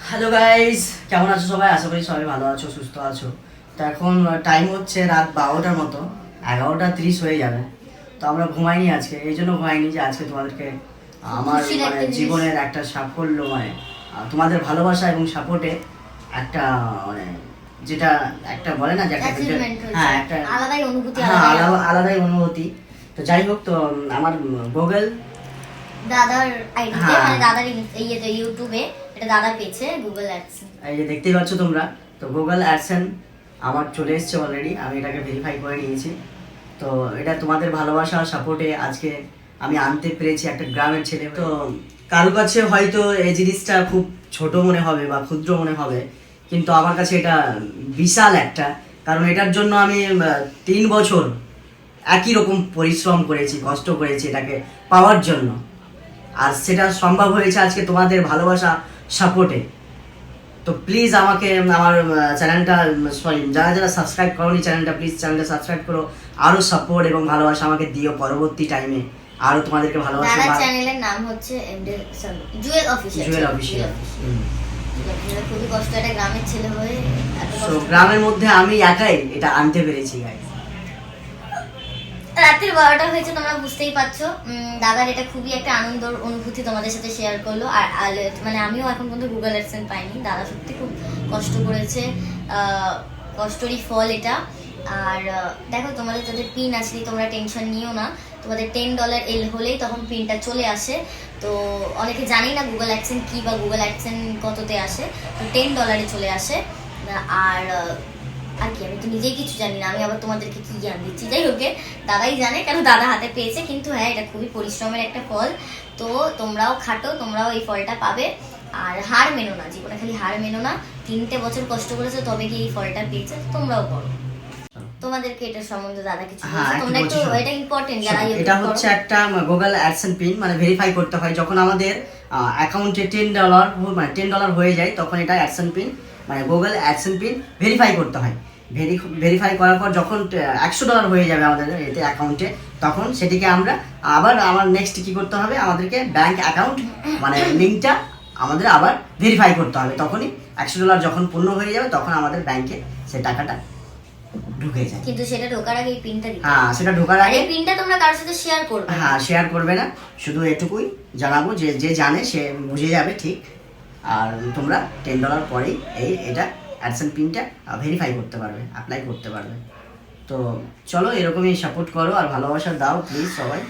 Hello guys, কেমন আছো সবাই? আশা করি সবাই ভালো আছো, সুস্থ আছো। তো এখন টাইম হচ্ছে রাত 12টার মতো, 11:30 হয়ে যাবে। তো আমরা ঘুমাইনি আজকে, এই জন্য ঘুমাইনি যে আজকে তোমাদেরকে আমার জীবনের একটা সাফল্য, তোমাদের ভালোবাসা এবং সাপোর্টে একটা মানে যেটা একটা বলে না যে একটা একটা আলাদাই অনুভূতি, আলাদাই অনুভূতি। তো যাই হোক, তো আমার গুগল দাদার আইডিতে, মানে দাদার ইয়েতে ইউটিউবে এটা দাদা পেয়েছে গুগল অ্যাডসেন্স। এই যে দেখতেই পাচ্ছ তোমরা, তো গুগল অ্যাডসেন্স আমার চলে এসেছে অলরেডি। আমি এটাকে ভেরিফাই করে নিয়েছি। তো এটা তোমাদের ভালোবাসা আর সাপোর্টে আজকে আমি আনতে পেরেছি একটা গ্রামের ছেলে। তো কারো কাছে হয়তো এই জিনিসটা খুব ছোট মনে হবে বা ক্ষুদ্র মনে হবে, কিন্তু আমার কাছে এটা বিশাল একটা, কারণ এটার জন্য আমি 3 বছর একই রকম পরিশ্রম করেছি, কষ্ট করেছি এটাকে পাওয়ার জন্য। আর সেটা সম্ভব হয়েছে আজকে তোমাদের ভালোবাসা সাপোর্টে। তো প্লিজ আমাকে আমার চ্যানেলটা যারা যারা সাবস্ক্রাইব করোনি চ্যানেলটা, প্লিজ চ্যানেলটা সাবস্ক্রাইব করো। আরো সাপোর্ট এবং ভালোবাসা আমাকে দিও পরবর্তী টাইমে। আরো তোমাদেরকে ভালোবাসা। দাদা চ্যানেলের নাম হচ্ছে জুয়েল অফিশিয়াল। খুবই কষ্ট, একটা গ্রামের ছেলে হয়ে গ্রামের মধ্যে আমি একাই এটা আনতে পেরেছি গাইস। রাত্রির 12টা হয়েছে, তোমরা বুঝতেই পারছো। দাদার এটা খুবই একটা আনন্দের অনুভূতি তোমাদের সাথে শেয়ার করলো। আর মানে আমিও এখন পর্যন্ত গুগল অ্যাডসেন্স পাইনি। দাদা সত্যি খুব কষ্ট করেছে, কষ্টেরই ফল এটা। আর দেখো, তোমাদের যাদের পিন আসলে তোমরা টেনশন নিও না। তোমাদের $10 এল হলেই তখন পিনটা চলে আসে। তো অনেকে জানি না গুগল অ্যাডসেন্স কি বা গুগল অ্যাডসেন্স কততে আসে। তো $10 চলে আসে। আর আর কি, আমি তো নিজেই কিছু জানি না, আমি আবার তোমাদেরকে কি জ্ঞান দিচ্ছি। যাই হোক, দাদাই জানে, কেন দাদা হাতে পেয়েছে। কিন্তু হ্যাঁ, এটা খুবই পরিশ্রমের একটা ফল। তো তোমরাও খাটো, তোমরাও এই ফলটা পাবে। আর হার মেনো না, জীবনে খালি হার মেনো না। 3টে বছর কষ্ট করেছো তবে কি এই ফলটা পেয়েছে, তোমরাও করো। তোমাদেরকে এটা সম্বন্ধে দাদা কিছু বলছে, তোমরা একটু, এটা ইম্পর্টেন্ট যারা এটা হচ্ছে একটা গুগল অ্যাডসেন্স পিন, মানে ভেরিফাই করতে হয় যখন আমাদের অ্যাকাউন্টে $10 মানে $10 হয়ে যায়, তখন এটা অ্যাডসেন্স পিন মানে গুগল অ্যাডসেন্স পিন ভেরিফাই করতে হয়। ভেরিফাই করার পর যখন $100 হয়ে যাবে আমাদের এতে অ্যাকাউন্টে, তখন সেটিকে আমরা আবার নেক্সট কি করতে হবে, আমাদেরকে ব্যাংক অ্যাকাউন্ট মানে লিঙ্কটা আমাদের আবার ভেরিফাই করতে হবে। তখনই $100 যখন পূর্ণ হয়ে যাবে, তখন আমাদের ব্যাংকে সেই টাকাটা ঢুকে যায়। কিন্তু সেটা ঢোকার আগে এই পিনটা দিতে, হ্যাঁ, সেটা ঢোকার আগে এই পিনটা তোমরা কারোর সাথে শেয়ার করবে। হ্যাঁ, শেয়ার করবে না, শুধু এটুকুই জানাবো যে যে জানে সে বুঝে যাবে, ঠিক। আর তোমরা $10 পরেই এটা অ্যাডসেন্স পিনটা ভেরিফাই করতে পারবে, অ্যাপ্লাই করতে পারবে। তো চলো, এরকমই সাপোর্ট করো আর ভালোবাসা দাও প্লিজ সবাই।